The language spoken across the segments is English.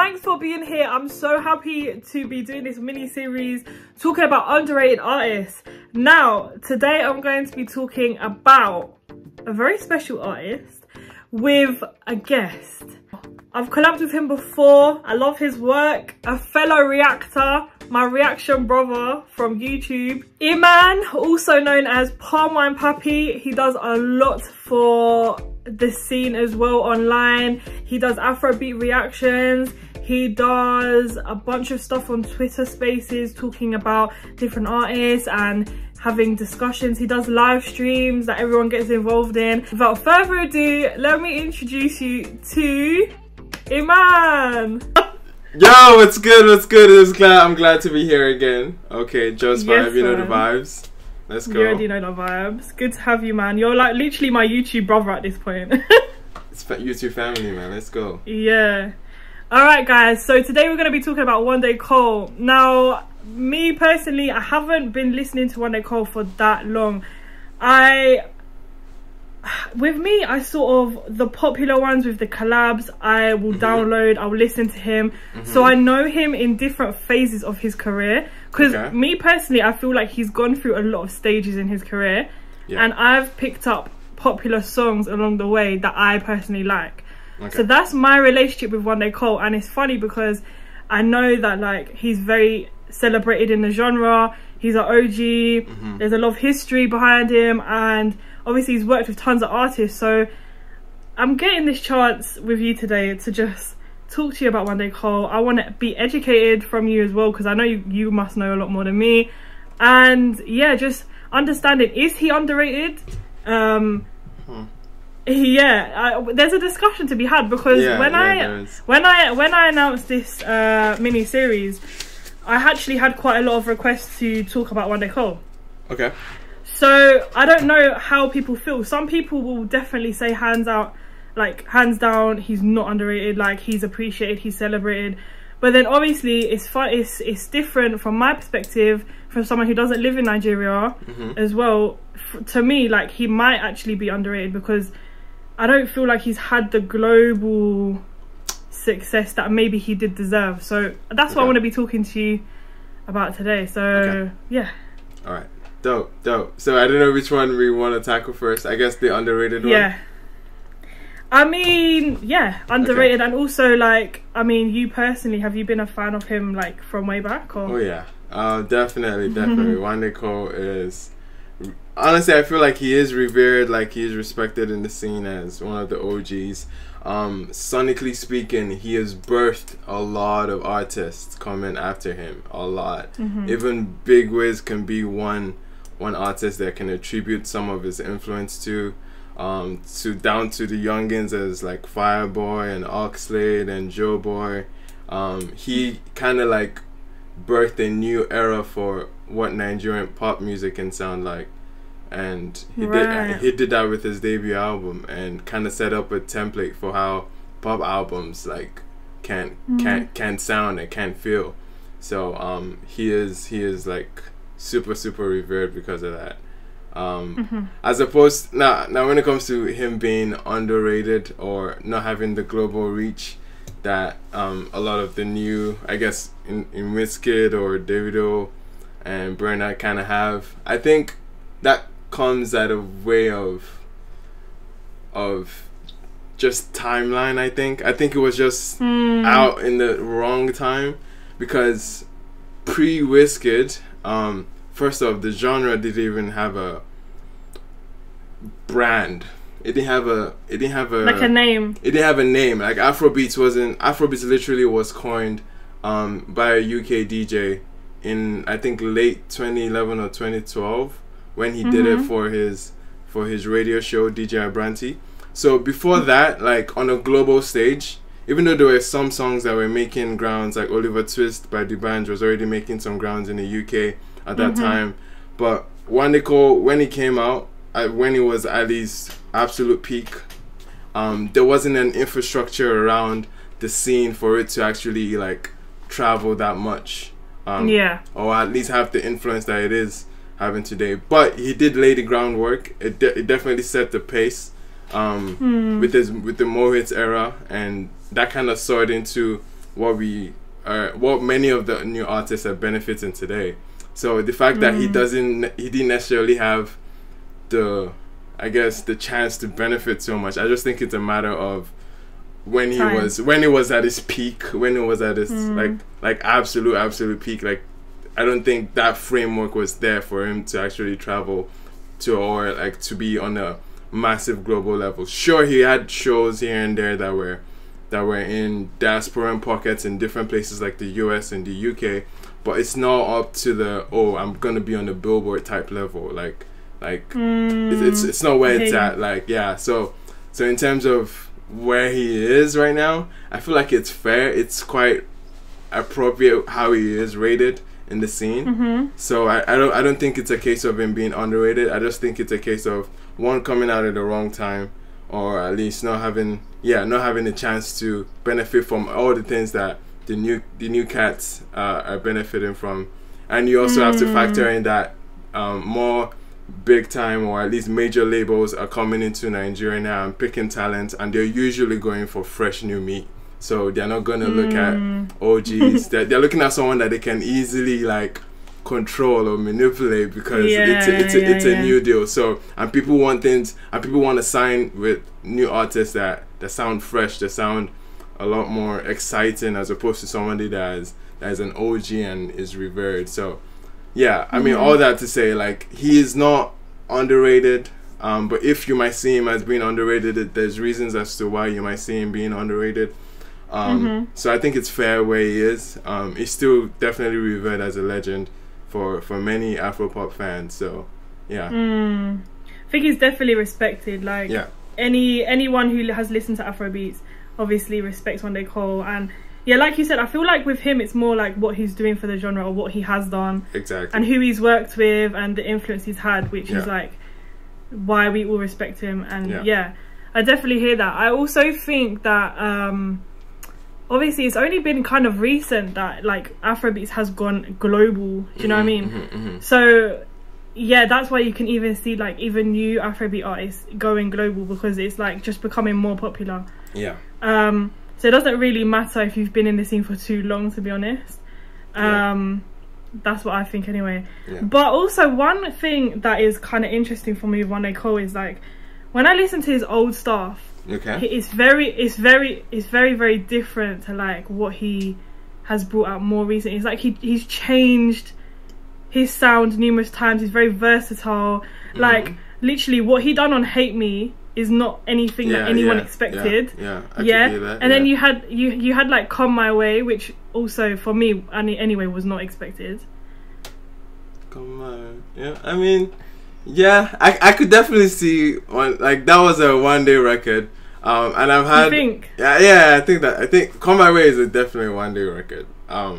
thanks for being here. I'm so happy to be doing this mini series talking about underrated artists. Now, today I'm going to be talking about a very special artist with a guest. I've collabed with him before. I love his work. A fellow reactor, my reaction brother from YouTube. Iman, also known as Palm Wine Papi. He does a lot for the scene as well online. He does Afrobeat reactions. He does a bunch of stuff on Twitter Spaces talking about different artists and having discussions. He does live streams that everyone gets involved in. Without further ado, let me introduce you to Iman. Yo, what's good? What's good? I'm glad to be here again. Okay, just vibe, you know the vibes. Let's go. You already know the vibes. Good to have you, man. You're like literally my YouTube brother at this point. It's YouTube family, man. Let's go. Yeah. Alright guys, so today we're going to be talking about WANDE COAL. Now, me personally, I haven't been listening to WANDE COAL for that long. With me, I sort of, the popular ones with the collabs, I will download, I will listen to him. So I know him in different phases of his career. Because me personally, I feel like he's gone through a lot of stages in his career. Yeah. And I've picked up popular songs along the way that I personally like. So that's my relationship with WANDE COAL. And it's funny because I know that like he's very celebrated in the genre. He's an OG. There's a lot of history behind him. And obviously he's worked with tons of artists. So I'm getting this chance with you today to just talk to you about WANDE COAL. I want to be educated from you as well, because I know you must know a lot more than me. And yeah, just understanding, is he underrated? Yeah, there's a discussion to be had, because when I announced this mini series, I actually had quite a lot of requests to talk about WANDE COAL. Okay. So I don't know how people feel. Some people will definitely say hands down, he's not underrated. Like, he's appreciated, he's celebrated. But then obviously it's different from my perspective, from someone who doesn't live in Nigeria as well. To me, like, he might actually be underrated because I don't feel like he's had the global success that maybe he did deserve. So that's what I want to be talking to you about today. So yeah. All right. Dope. So I don't know which one we want to tackle first. I guess the underrated one. Yeah. I mean, yeah, underrated. And also, like, I mean, you personally, have you been a fan of him, like, from way back? Or? Oh yeah, definitely. WANDE COAL is, honestly, I feel like he is revered, like he is respected in the scene as one of the OGs. Sonically speaking, he has birthed a lot of artists coming after him, a lot. Even Big Wiz can be one artist that can attribute some of his influence to down to the youngins as like Fireboy and Oxlade and Joe Boy. He kind of like birthed a new era for what Nigerian pop music can sound like, and he did that with his debut album and kind of set up a template for how pop albums like can sound and can feel. So he is like super revered because of that. As opposed now when it comes to him being underrated or not having the global reach that a lot of the new, I guess, in Wizkid or Davido and Burna kind of have, I think that comes at a way of just timeline. I think it was just out in the wrong time, because pre-Wizkid, first off, the genre didn't even have a brand. It didn't have a like a name. It didn't have a name. Like Afrobeats literally was coined by a UK DJ in, I think, late 2011 or 2012 when he did it for his radio show DJ Abranti. So before that, like on a global stage, even though there were some songs that were making grounds, like Oliver Twist by D'banj was already making some grounds in the UK at that time, but WANDE COAL, when he came out, when he was at his absolute peak, there wasn't an infrastructure around the scene for it to actually like travel that much, or at least have the influence that it is having today. But he did lay the groundwork. It definitely set the pace with the Mo Hits era, and that kind of soared into what many of the new artists are benefiting today. So the fact that he didn't necessarily have the chance to benefit so much, I just think it's a matter of when he was at his peak, when it was at his like absolute peak. Like, I don't think that framework was there for him to actually travel to, or like to be on a massive global level. Sure, he had shows here and there that were in diasporan pockets in different places like the US and the UK, but it's not up to the I'm gonna be on the Billboard type level. Like it's not where it's at. Like, yeah. So in terms of where he is right now, I feel like it's fair. It's quite appropriate how he is rated in the scene. So I don't think it's a case of him being underrated. I just think it's a case of one coming out at the wrong time, or at least not having a chance to benefit from all the things that the new cats are benefiting from. And you also have to factor in that more big time, or at least major labels, are coming into Nigeria now and picking talent, and they're usually going for fresh new meat. So they're not gonna look at OGs. they're looking at someone that they can easily like control or manipulate, because it's a new deal. So, and people want things, and people want to sign with new artists that sound fresh, that sound a lot more exciting, as opposed to somebody that is an OG and is revered. So yeah, I mean, all that to say, like, he is not underrated, but if you might see him as being underrated, there's reasons as to why you might see him being underrated. So I think it's fair where he is. He's still definitely revered as a legend for many Afropop fans. So yeah, I think he's definitely respected. Like, anyone who has listened to Afrobeats obviously respects Wande Coal. And yeah, like you said, I feel like with him it's more like what he's doing for the genre, or what he has done, and who he's worked with, and the influence he's had, which is like why we all respect him. And yeah, I definitely hear that. I also think that obviously it's only been kind of recent that like Afrobeats has gone global. Do you know what I mean? So yeah, that's why you can even see like even new Afrobeat artists going global, because it's like just becoming more popular. So it doesn't really matter if you've been in the scene for too long, to be honest. That's what I think anyway. But also one thing that is kind of interesting for me with Wande Coal is like, when I listen to his old stuff, it's very different to like what he has brought out more recently. It's like he's changed his sound numerous times. He's very versatile. Like, literally what he done on Hate Me is not anything that anyone expected. And then you had like Come My Way, which also for me anyway was not expected. Come my, I mean, I could definitely see one, like, that was a one-day record. And I've had, I think Come My Way is definitely a one-day record. But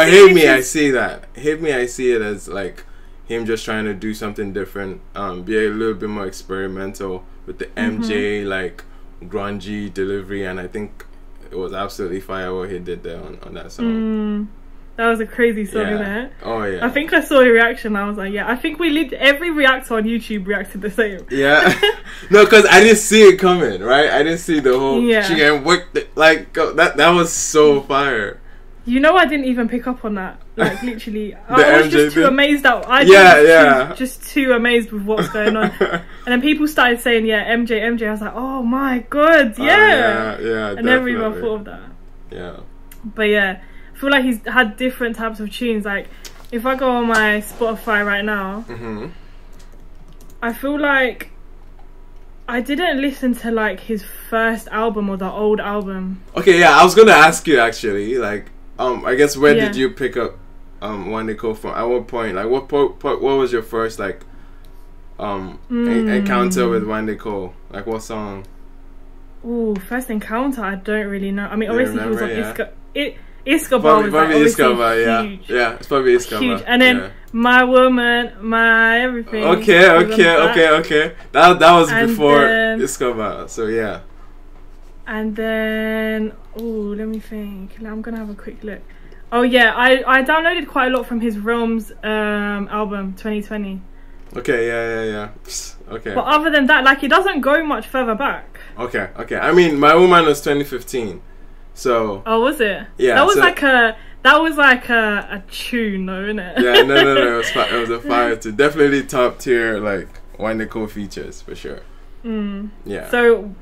Hate Me, I see that. Hate Me, I see it as like him just trying to do something different, be a little bit more experimental with the MJ like grungy delivery, and I think it was absolutely fire what he did there on that song. That was a crazy song, isn't it? Oh yeah. I think I saw a reaction. I was like, I think every reactor on YouTube reacted the same. No, because I didn't see it coming, right? I didn't see the whole she can work like that was so fire. You know, I didn't even pick up on that. Like, literally, I was just too amazed just too amazed with what's going on. And then people started saying, MJ. I was like, oh my god, I never even thought of that. But yeah, I feel like he's had different types of tunes. Like, if I go on my Spotify right now, I feel like I didn't listen to like his first album or the old album. Okay, I was gonna ask you actually, like, I guess where did you pick up Wande Coal from? At what point? Like, what was your first like encounter with Wande Coal? Like, what song? Ooh, first encounter, I don't really know. I mean, obviously he was on Iskabar was like Iskabar, huge. It's probably Iskabar. Huge. And then My Woman, My Everything. Okay. That was before Iskabar, so yeah. And then, let me think. I'm gonna have a quick look. Oh yeah, I downloaded quite a lot from his Realms album 2020. Okay, yeah. Okay. But other than that, like, it doesn't go much further back. Okay. I mean, My Woman was 2015. So. Oh, was it? Yeah. That was like a tune, though, isn't it? Yeah, no. It was a fire too. Definitely top tier, like WANDE COAL features for sure. Yeah. So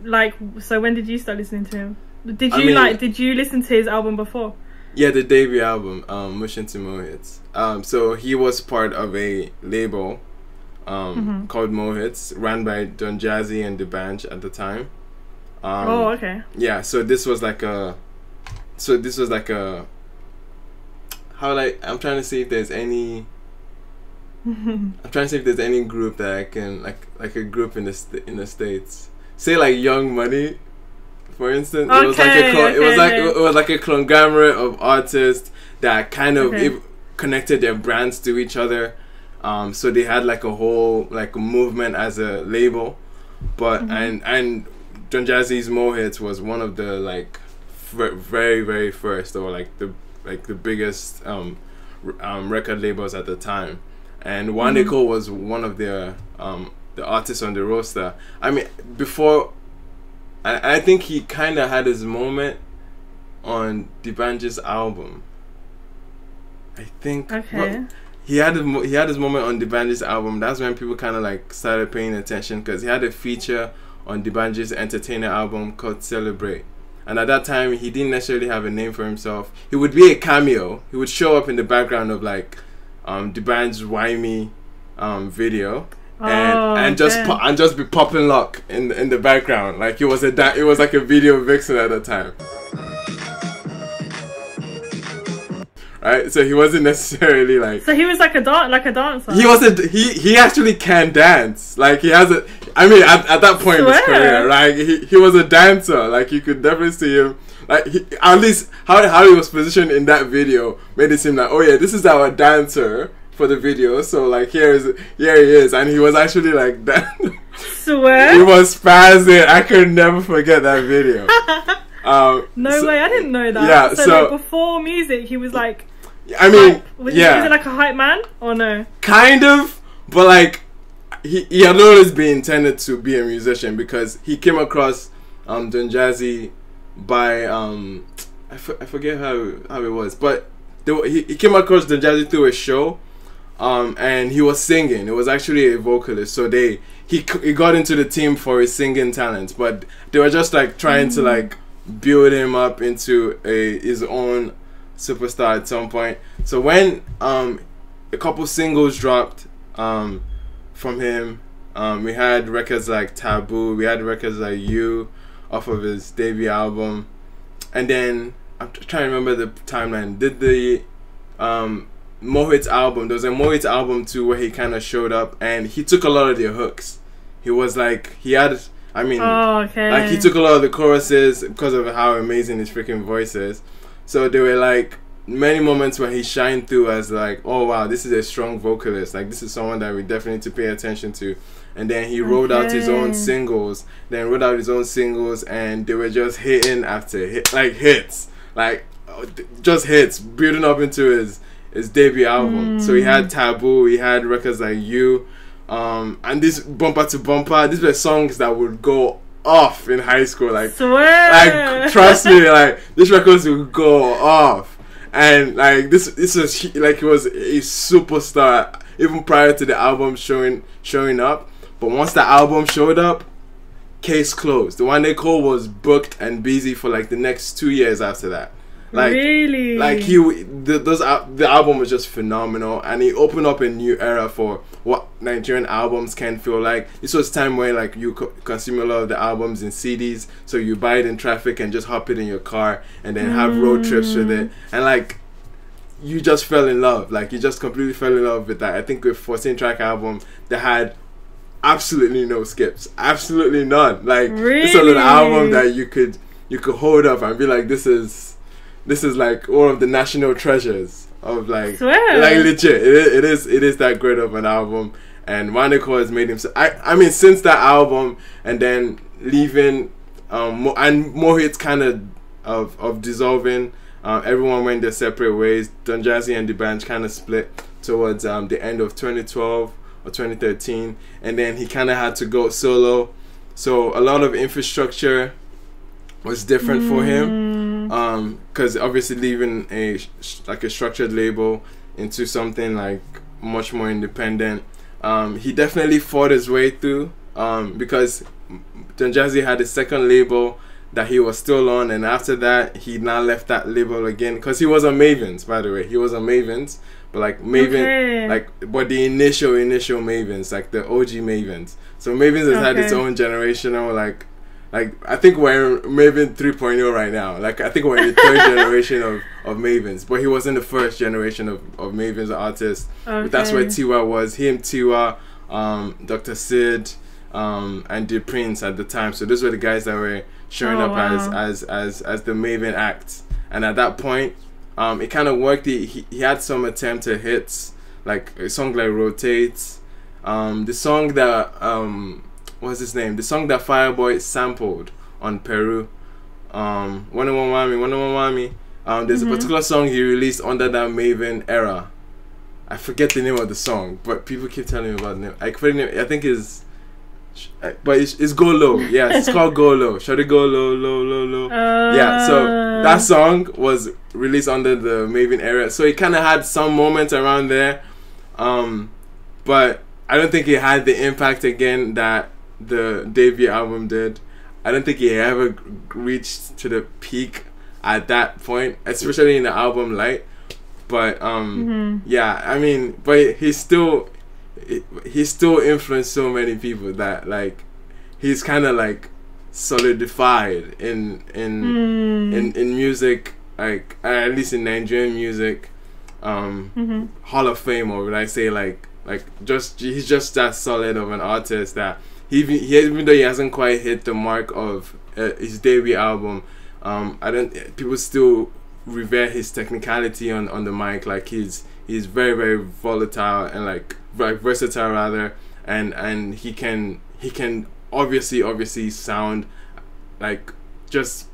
when did you start listening to him? Did you listen to his album before? Yeah, the debut album, Mission to Mo Hits. So he was part of a label called Mo Hits, ran by Don Jazzy and the Banj at the time. Oh, okay. Yeah, so this was like a I'm trying to see if there's any group that I can like a group in the States. Say like Young Money, for instance. Okay, it was like a conglomerate of artists that kind of connected their brands to each other. So they had like a whole like movement as a label, but and Don Jazzy's Mo Hits was one of the like very very first, or like the biggest record labels at the time, and WANDE COAL was one of the artists on the roster. I mean, before I think he kind of had his moment on D'banj's album. I think he had his moment on D'banj's album. That's when people kind of like started paying attention, because he had a feature on D'banj's Entertainer album called Celebrate. And at that time, he didn't necessarily have a name for himself. He would be a cameo. He would show up in the background of like D'banj's Why Me video, and just be popping lock in the background. Like it was like a video vixen at the time. Right, so he wasn't necessarily like. So he was like a dancer. He actually can dance. Like he has a. I mean, at that point in his career, like he was a dancer. Like you could definitely see him. Like at least how he was positioned in that video made it seem like, oh yeah, this is our dancer for the video. So like here he is, and he was actually like that. Swear. He was spazzing. I could never forget that video. No way, I didn't know that. Yeah, so like, before music, he was like. I mean, was he like a hype man or no? Kind of, but like he had always been intended to be a musician, because he came across Don Jazzy by I forget how it was, but he came across Don Jazzy through a show, and he was singing. It was actually a vocalist, so he got into the team for his singing talents, but they were just like trying to like build him up into his own superstar at some point. So when a couple singles dropped from him, we had records like Taboo, we had records like You off of his debut album, and then I'm trying to remember the timeline. Did the Mo Hits album, there was a Mo Hits album too, where he kind of showed up and he took a lot of their hooks. He was like, he had, I mean, like he took a lot of the choruses because of how amazing his freaking voice is. So there were like many moments where he shined through as like, oh wow, this is a strong vocalist. Like this is someone that we definitely need to pay attention to. And then he rolled out his own singles. And they were just hitting after hit, like hits, like just hits, building up into his debut album. So he had Taboo, he had records like You, and this Bumper to Bumper. These were songs that would go off in high school. Like trust me, like these records would go off. And like this was like, he was a superstar even prior to the album showing up. But once the album showed up, case closed. The WANDE COAL was booked and busy for like the next 2 years after that. Like really, like the album was just phenomenal, and he opened up a new era for what Nigerian albums can feel like. This was time where like you consume a lot of the albums in CDs, so you buy it in traffic and just hop it in your car and then have road trips with it, and like you just fell in love. Like you just completely fell in love with that. I think with 14-track album that had absolutely no skips, absolutely none. Like this was an album that you could hold up and be like, this is like one of the national treasures of like legit. It is that great of an album, and WANDE COAL has made him. I mean, since that album and then leaving, and more hits kind of dissolving. Everyone went their separate ways. Don Jazzy and D'banj kind of split towards the end of 2012 or 2013, and then he kind of had to go solo. So a lot of infrastructure was different for him, because obviously leaving a structured label into something like much more independent. He definitely fought his way through, because Don Jazzy had a second label that he was still on, and after that he now left that label again, because he was on Mavens, by the way. He was on Mavens, but like Maven, but the initial Mavens, like the OG Mavens. So Mavens has had its own generational, like I think we're in Maven 3.0 right now. Like I think we're in the third generation of Mavens, but he wasn't the first generation of Mavens artists. But that's where Tiwa was. Him, Tiwa, Dr. Sid, and the Prince at the time. So those were the guys that were showing up as the Maven act. And at that point, it kind of worked. He had some attempt at hits, like a song like Rotate, the song that what's his name? The song that Fireboy sampled on Peru, 101 Wami. There's a particular song he released under that Maven era. I forget the name of the song, but people keep telling me about the name. I think but it's Go Low. Yeah, it's called Go Low. Should it go low, low, low, low? Yeah, so that song was released under the Maven era. So it kind of had some moments around there, but I don't think it had the impact again that the debut album did. I don't think he ever reached to the peak at that point, especially in the album Light. But yeah, I mean, but he still influenced so many people that like he's kind of like solidified in music, like at least in Nigerian music, Hall of Fame, or would I say like he's just that solid of an artist that even though he hasn't quite hit the mark of his debut album, people still revere his technicality on the mic. Like he's very, very volatile and like versatile rather, and he can obviously sound like, just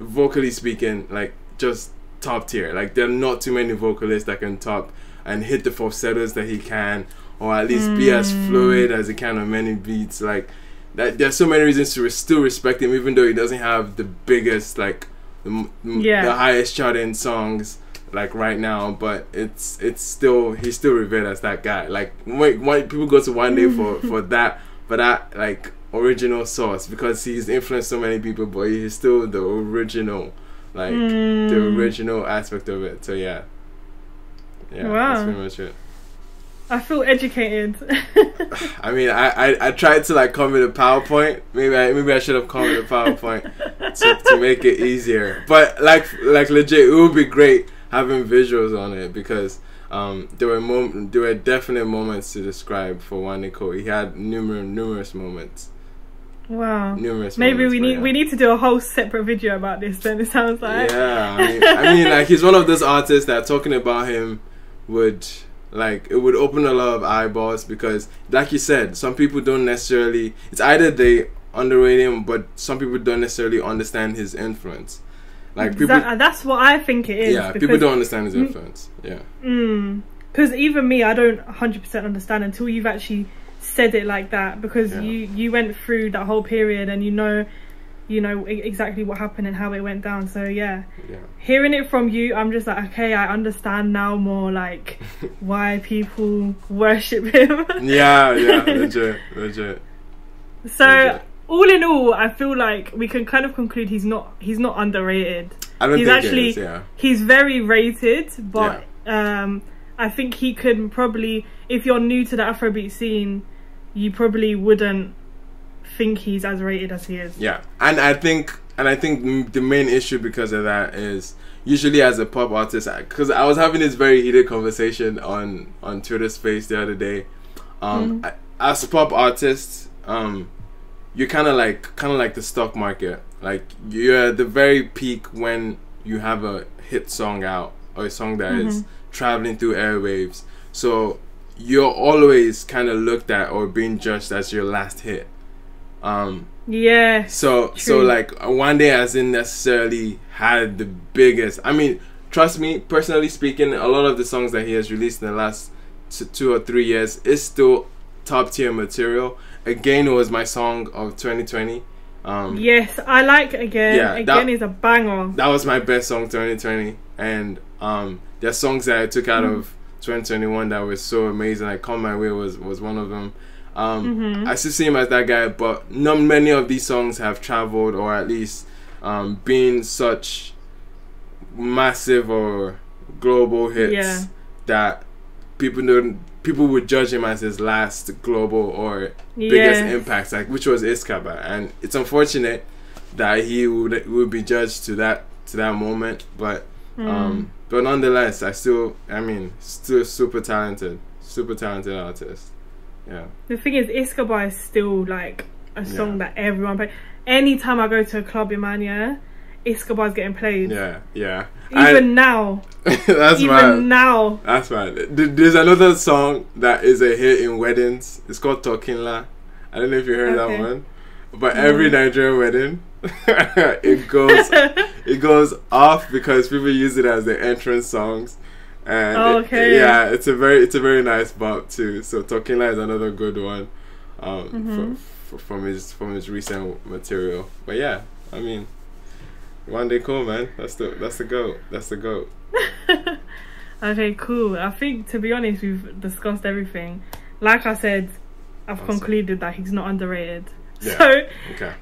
vocally speaking, like just top tier. Like there are not too many vocalists that can top and hit the falsettos that he can, or at least be as fluid as he can on many beats. Like that, there's so many reasons to still respect him, even though he doesn't have the biggest, like the highest charting songs like right now. But he's still revered as that guy. Like when people go to Wande for that like original source, because he's influenced so many people, but he's still the original, like the original aspect of it. So yeah, wow, that's pretty much it. I feel educated. I mean, I tried to like come with a PowerPoint. Maybe I should have come with a PowerPoint to make it easier. But like legit, it would be great having visuals on it, because there were definite moments to describe for Wande Coal. He had numerous moments. Wow. Numerous. Maybe moments, we need to do a whole separate video about this. Then it sounds like. Yeah, I mean, like he's one of those artists that talking about him would. Like it would open a lot of eyeballs, because like you said, some people don't necessarily, it's either they underrate him, but some people don't necessarily understand his influence. Like people, that's what I think it is. Yeah, people don't understand his influence. Yeah. Because even me, I don't 100% understand until you've actually said it like that, because you went through that whole period and you know exactly what happened and how it went down. So yeah, hearing it from you, I'm just like, okay, I understand now more, like why people worship him. yeah, legit. So all in all, I feel like we can kind of conclude he's not underrated. I don't think he is, he's very rated, but I think he could probably, if you're new to the Afrobeat scene, you probably wouldn't think he's as rated as he is. Yeah, and I think the main issue because of that is usually as a pop artist, because I was having this very heated conversation on Twitter Space the other day. As pop artists, you're kind of like the stock market. Like you're at the very peak when you have a hit song out, or a song that is traveling through airwaves. So you're always kind of looked at or being judged as your last hit. So like Wande hasn't necessarily had the biggest. I mean, trust me, personally speaking, a lot of the songs that he has released in the last 2 or 3 years is still top tier material, Again was my song of 2020. Yes, I like Again. Yeah, Again is a banger. That was my best song 2020, and there's songs that I took out of 2021 that were so amazing. Like Come My Way was one of them. I still see him as that guy, but not many of these songs have traveled, or at least been such massive or global hits that people would judge him as his last global or biggest impact, like, which was Iskaba. And it's unfortunate that he would be judged to that moment, but nonetheless, still super talented artist. Yeah. The thing is, Iskaba is still like a song that everyone plays. Anytime I go to a club in Mania, Iskaba's getting played. Yeah. Even now. That's even right. now. That's right. There's another song that is a hit in weddings. It's called Tokinla. I don't know if you heard that one. But every Nigerian wedding, it goes off because people use it as their entrance songs. And it's a very nice bop too. So Tokinla is another good one from his recent material. But yeah, I mean, WANDE Coal, man. That's the goat. That's the goat. Okay, cool. I think, to be honest, we've discussed everything. Like I said, I've concluded that he's not underrated. Yeah. So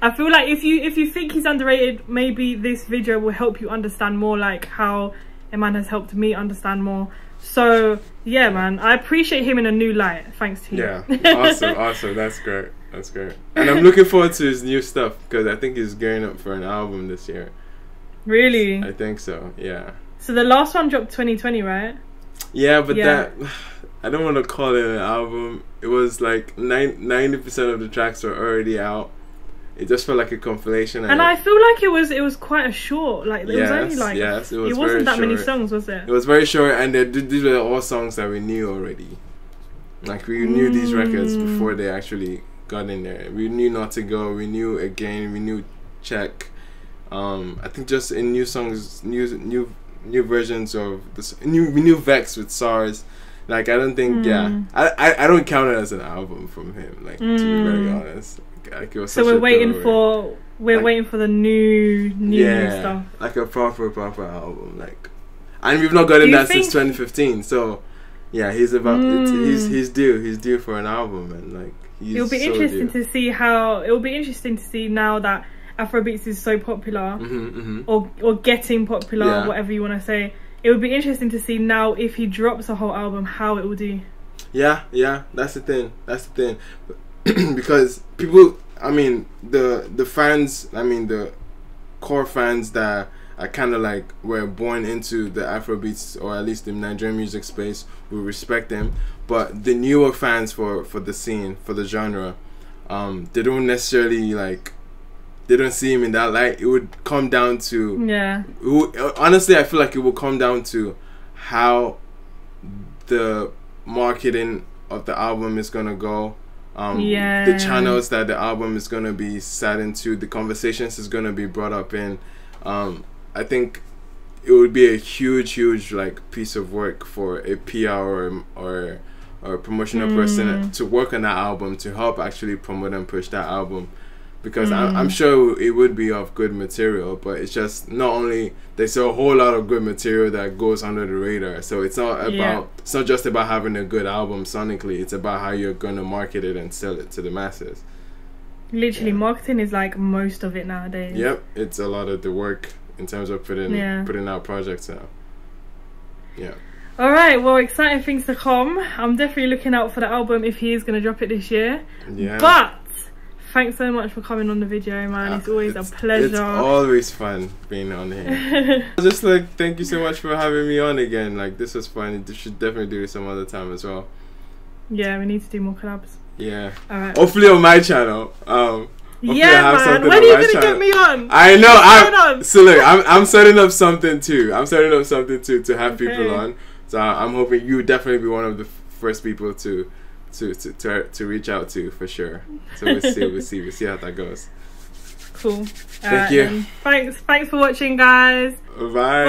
I feel like if you think he's underrated, maybe this video will help you understand more, like how Eman has helped me understand more. So yeah, man, I appreciate him in a new light. Thanks to you. Yeah, awesome. That's great. And I'm looking forward to his new stuff because I think he's gearing up for an album this year. Really? I think so. Yeah. So the last one dropped 2020, right? Yeah, but that, I don't want to call it an album. It was like 90% of the tracks were already out. It just felt like a compilation. And I feel like it was quite a short. Like it was only like it wasn't that many songs, was it? It was very short, and these were all songs that we knew already. Like we knew these records before they actually got in there. We knew Not to Go. We knew Again. We knew Check. I think just in new songs, new versions of this. We knew Vex with SARS. Like I don't think I don't count it as an album from him. Like to be very honest. Like, so we're waiting for the new stuff. Like a proper album. Like, and we've not gotten that since 2015. So yeah, he's due for an album, and like it'll be interesting to see now that Afrobeats is so popular or getting popular, whatever you want to say. It would be interesting to see now if he drops a whole album, how it will do. Yeah, that's the thing. Because people, I mean, the fans, I mean, the core fans that are kind of like were born into the Afrobeats, or at least the Nigerian music space, will respect them. But the newer fans for the scene, for the genre, they don't necessarily like. They don't see him in that light. It would come down to honestly, I feel like it will come down to how the marketing of the album is gonna go. The channels that the album is gonna be sat into, the conversations is gonna be brought up in. I think it would be a huge like piece of work for a PR or a promotional person to work on that album, to help actually promote and push that album. Because I'm sure it would be of good material, but it's just not only there's a whole lot of good material that goes under the radar. So it's not about it's not just about having a good album sonically. It's about how you're gonna market it and sell it to the masses. Literally, marketing is like most of it nowadays. Yep, it's a lot of the work in terms of putting out projects now. Yeah. All right, well, exciting things to come. I'm definitely looking out for the album if he is gonna drop it this year. Yeah. But thanks so much for coming on the video, man. It's always a pleasure. It's always fun being on here. Just like, thank you so much for having me on again. Like, this was fun. You should definitely do it some other time as well. Yeah, we need to do more collabs. Yeah. All right. Hopefully on my channel. Yeah, man. When are you gonna get me on? I know. So look, I'm setting up something too. I'm setting up something too to have people on. So I'm hoping you definitely be one of the first people to reach out to, for sure. So we'll see how that goes. Cool. Thank you. Thanks for watching, guys. Bye.